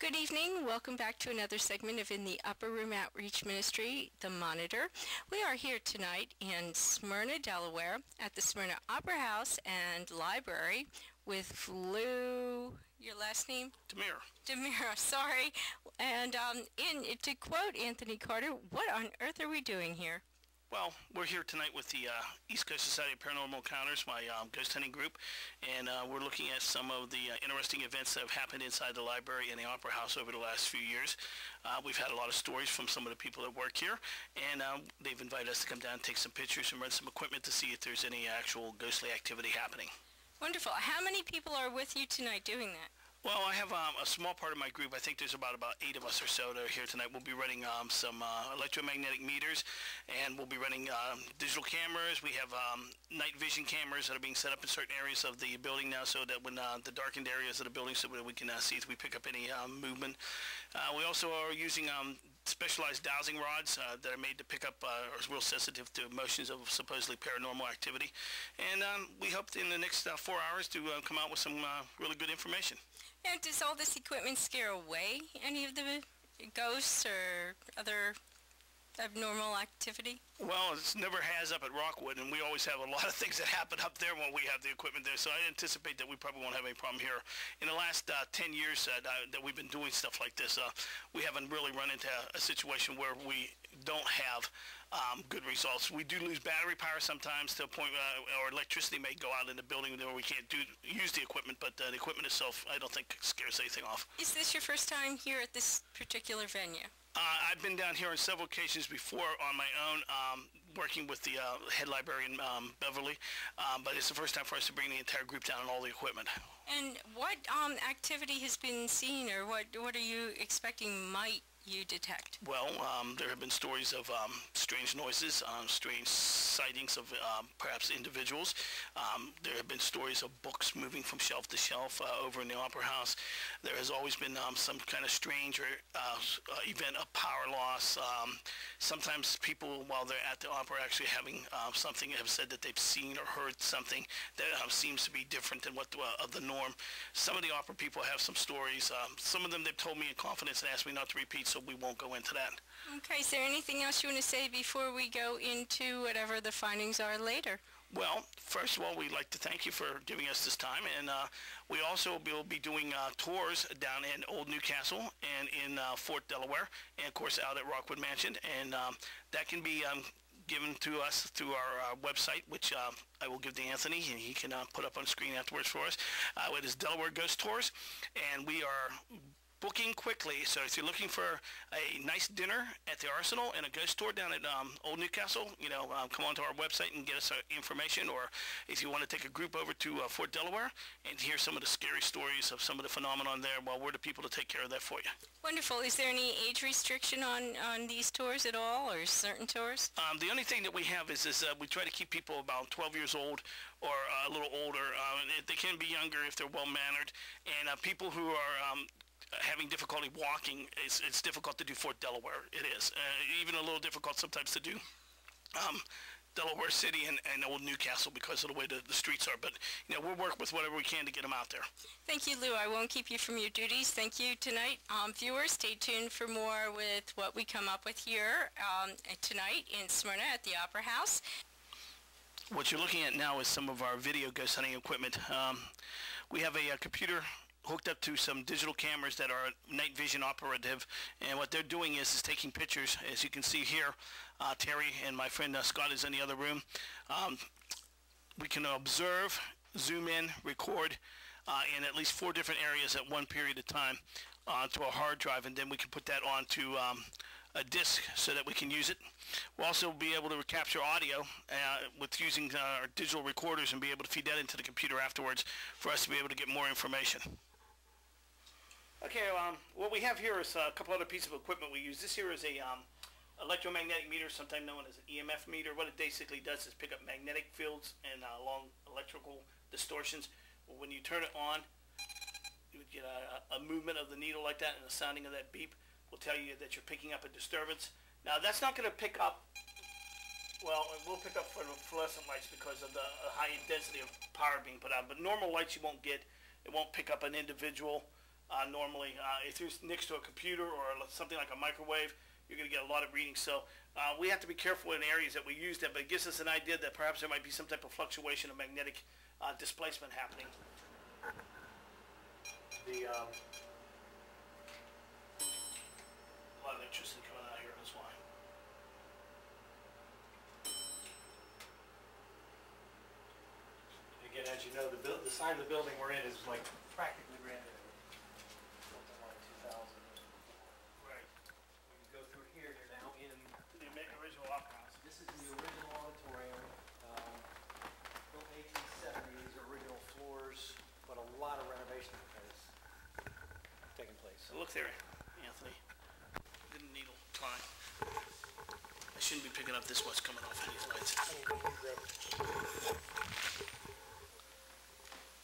Good evening. Welcome back to another segment of In the Upper Room Outreach Ministry, The Monitor. We are here tonight in Smyrna, Delaware, at the Smyrna Opera House and Library with Lou, your last name? Demir, sorry. And to quote Anthony Carter, what on earth are we doing here? Well, we're here tonight with the East Coast Society of Paranormal Encounters, my ghost hunting group, and we're looking at some of the interesting events that have happened inside the library and the Opera House over the last few years. We've had a lot of stories from some of the people that work here, and they've invited us to come down and take some pictures and run some equipment to see if there's any actual ghostly activity happening. Wonderful. How many people are with you tonight doing that? Well, I have a small part of my group. I think there's about 8 of us or so that are here tonight. We'll be running some electromagnetic meters, and we'll be running digital cameras. We have night vision cameras that are being set up in certain areas of the building now, so that when the darkened areas of the building, so that we can see if we pick up any movement. We also are using specialized dowsing rods that are made to pick up or are real sensitive to motions of supposedly paranormal activity. And we hope in the next 4 hours to come out with some really good information. Now, does all this equipment scare away any of the ghosts or other abnormal activity? Well, it never has up at Rockwood, and we always have a lot of things that happen up there when we have the equipment there, so I anticipate that we probably won't have any problem here. In the last 10 years that we've been doing stuff like this, we haven't really run into a situation where we don't have good results. We do lose battery power sometimes to a point or electricity may go out in the building where we can't use the equipment, but the equipment itself I don't think scares anything off. Is this your first time here at this particular venue? I've been down here on several occasions before on my own, working with the head librarian, Beverly, but it's the first time for us to bring the entire group down and all the equipment. And what activity has been seen, or what are you expecting might you detect? Well, there have been stories of strange noises, strange sightings of perhaps individuals. There have been stories of books moving from shelf to shelf over in the Opera House. There has always been some kind of strange event of power loss. Sometimes people, while they're at the opera, actually having something, have said that they've seen or heard something that seems to be different than what of the norm. Some of the opera people have some stories. Some of them they've told me in confidence and asked me not to repeat, so we won't go into that. Okay, is there anything else you want to say before we go into whatever the findings are later? Well, first of all, we'd like to thank you for giving us this time, and we also will be doing tours down in Old Newcastle and in Fort Delaware, and of course out at Rockwood Mansion, and that can be given to us through our website, which I will give to Anthony, and he can put up on screen afterwards for us. It is Delaware Ghost Tours, and we are booking quickly, so if you're looking for a nice dinner at the Arsenal and a ghost tour down at Old Newcastle, come onto our website and get us information, or if you want to take a group over to Fort Delaware and hear some of the scary stories of some of the phenomenon there, well, we're the people to take care of that for you. Wonderful. Is there any age restriction on these tours at all, or certain tours? The only thing that we have is we try to keep people about 12 years old or a little older. They can be younger if they're well-mannered, and people who are having difficulty walking, it's difficult to do Fort Delaware. It is. Even a little difficult sometimes to do Delaware City and Old Newcastle because of the way the streets are. But, we'll work with whatever we can to get them out there. Thank you, Lou. I won't keep you from your duties. Thank you tonight. Viewers, stay tuned for more with what we come up with here tonight in Smyrna at the Opera House. What you're looking at now is some of our video ghost hunting equipment. We have a computer hooked up to some digital cameras that are night vision operative, and what they're doing is taking pictures. As you can see here, Terry and my friend Scott is in the other room. We can observe, zoom in, record in at least 4 different areas at one period of time onto a hard drive, and then we can put that onto a disk so that we can use it. We'll also be able to capture audio with using our digital recorders and be able to feed that into the computer afterwards for us to be able to get more information. Okay, what we have here is a couple other pieces of equipment we use. This here is a electromagnetic meter, sometimes known as an EMF meter. What it basically does is pick up magnetic fields and long electrical distortions. When you turn it on, you would get a movement of the needle like that, and the sounding of that beep will tell you that you're picking up a disturbance. Now, that's not going to pick up, well, it will pick up fluorescent lights because of the high density of power being put out, but normal lights you won't get. It won't pick up an individual normally. If you're next to a computer or something like a microwave, you're going to get a lot of readings. So we have to be careful in areas that we use that, but it gives us an idea that perhaps there might be some type of fluctuation of magnetic displacement happening. A lot of electricity coming out here, that's why. Again, as you know, the side of the building we're in is like practically brand new. Built in like 2000. Right. When you go through here, you're now in. The original opera house. This is the original auditorium. Built 1870s, original floors, but a lot of renovation has taken place. So look there, Anthony. The needle climb. I shouldn't be picking up this what's coming off of these lights.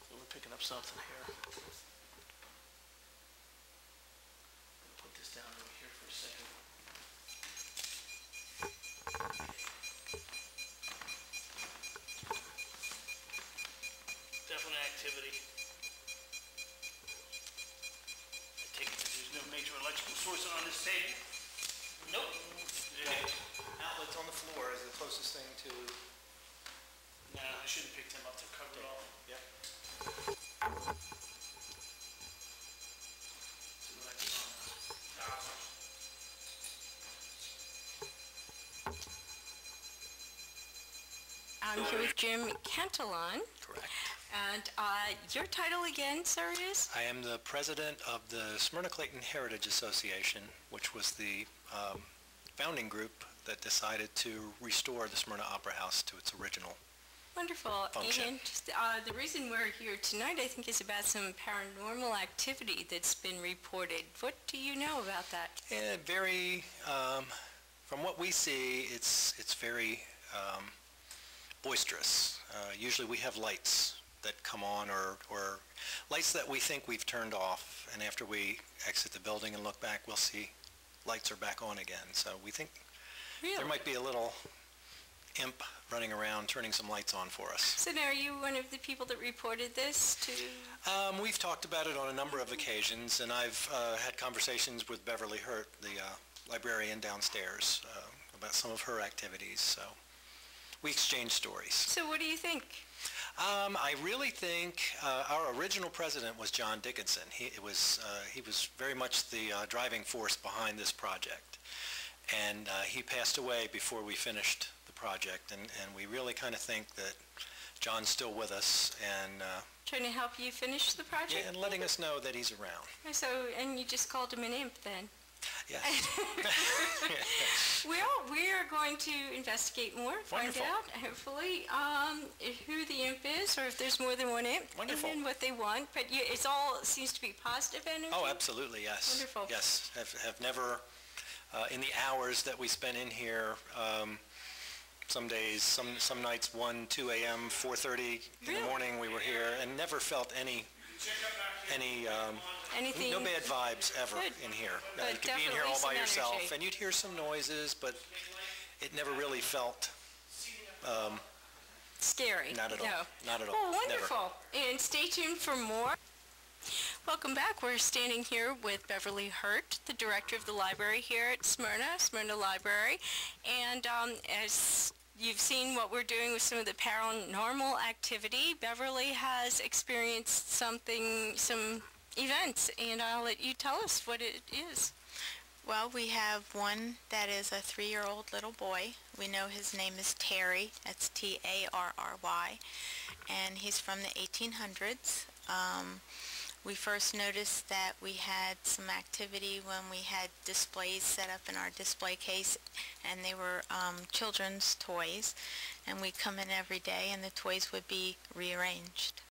So we're picking up something here. Put this down over here for a second. Definite activity. I take it that there's no major electrical source on this table. Nope. Outlets on the floor is the closest thing to. No, I shouldn't have picked him up to cover it all. Yep. See what I can I'm here with Jim Cantillon. Correct. And your title again, sir, is? I am the president of the Smyrna Clayton Heritage Association, which was the founding group that decided to restore the Smyrna Opera House to its original. Wonderful. Function. And the reason we're here tonight, I think, is about some paranormal activity that's been reported. What do you know about that? Very, from what we see, it's very boisterous. Usually we have lights that come on or lights that we think we've turned off, and after we exit the building and look back, we'll see lights are back on again. So we think there might be a little imp running around turning some lights on for us. So now, are you one of the people that reported this to? We've talked about it on a number of occasions, and I've had conversations with Beverly Hurt, the librarian downstairs, about some of her activities. So we exchange stories. So what do you think? I really think our original president was John Dickinson. He was very much the driving force behind this project, and he passed away before we finished the project, and we really kind of think that John's still with us and Trying to help you finish the project? yeah, and letting us know that he's around. So, and you just called him an imp then? Yes. Well, we are going to investigate more, find Wonderful. out, hopefully, who the imp is, or if there's more than one imp, Wonderful. and what they want. But it's all seems to be positive energy. Oh, absolutely, yes. Wonderful. Yes, have never, in the hours that we spent in here, some days, some nights, 1, 2 a.m., 4:30 in the morning we were here, and never felt any Anything? no bad vibes ever Good. in here. But You could be in here all definitely by some yourself, energy. and you'd hear some noises, but it never really felt Scary. not at all. No. Not at all. Well, Never. wonderful. And stay tuned for more. Welcome back. We're standing here with Beverly Hurt, the director of the library here at Smyrna Library. And as you've seen what we're doing with some of the paranormal activity, Beverly has experienced some events, and I'll let you tell us what it is. Well, we have one that is a 3-year-old little boy. We know his name is Terry. That's Tarry. And he's from the 1800s. We first noticed that we had some activity when we had displays set up in our display case, and they were children's toys. And we'd come in every day, and the toys would be rearranged.